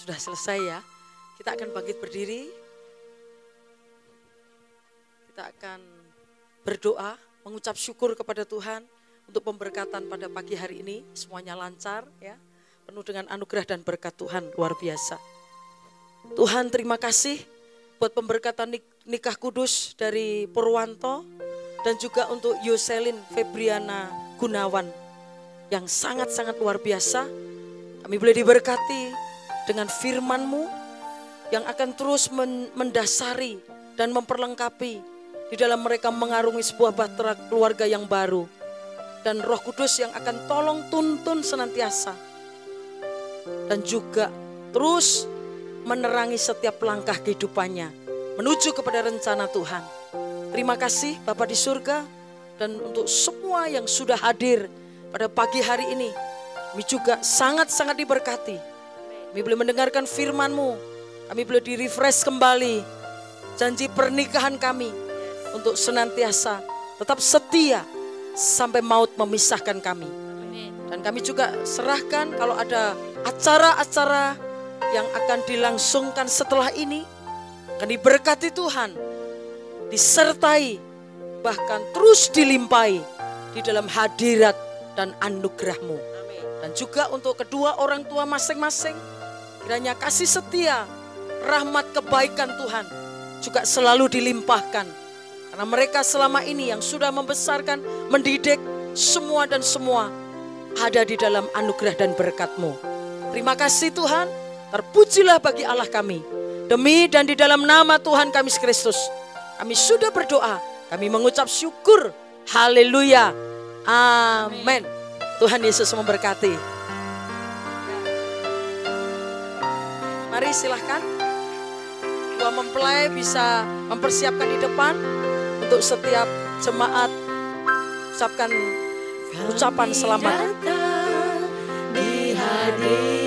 Sudah selesai ya. Kita akan bangkit berdiri. Kita akan berdoa, mengucap syukur kepada Tuhan untuk pemberkatan pada pagi hari ini. Semuanya lancar ya, penuh dengan anugerah dan berkat Tuhan luar biasa. Tuhan terima kasih buat pemberkatan nikah kudus dari Purwanto dan juga untuk Yoselin Febriana Gunawan yang sangat-sangat luar biasa. Kami boleh diberkati dengan firman-Mu yang akan terus mendasari dan memperlengkapi di dalam mereka mengarungi sebuah bahtera keluarga yang baru. Dan Roh Kudus yang akan tolong tuntun senantiasa dan juga terus menerangi setiap langkah kehidupannya menuju kepada rencana Tuhan. Terima kasih Bapa di surga, dan untuk semua yang sudah hadir pada pagi hari ini, kami juga sangat-sangat diberkati. Kami boleh mendengarkan firman-Mu, kami boleh di-refresh kembali janji pernikahan kami untuk senantiasa tetap setia sampai maut memisahkan kami. Dan kami juga serahkan kalau ada acara-acara yang akan dilangsungkan setelah ini, akan diberkati Tuhan, disertai, bahkan terus dilimpahi di dalam hadirat dan anugerah-Mu. Dan juga untuk kedua orang tua masing-masing, kiranya kasih setia, rahmat kebaikan Tuhan juga selalu dilimpahkan. Karena mereka selama ini yang sudah membesarkan, mendidik semua dan semua ada di dalam anugerah dan berkat-Mu. Terima kasih Tuhan. Terpujilah bagi Allah kami. Demi dan di dalam nama Tuhan kami Kristus, kami sudah berdoa. Kami mengucap syukur. Haleluya. Amin. Tuhan Yesus memberkati. Mari silahkan. Dua mempelai bisa mempersiapkan di depan untuk setiap jemaat. Ucapkan ucapan selamat. Di hadirat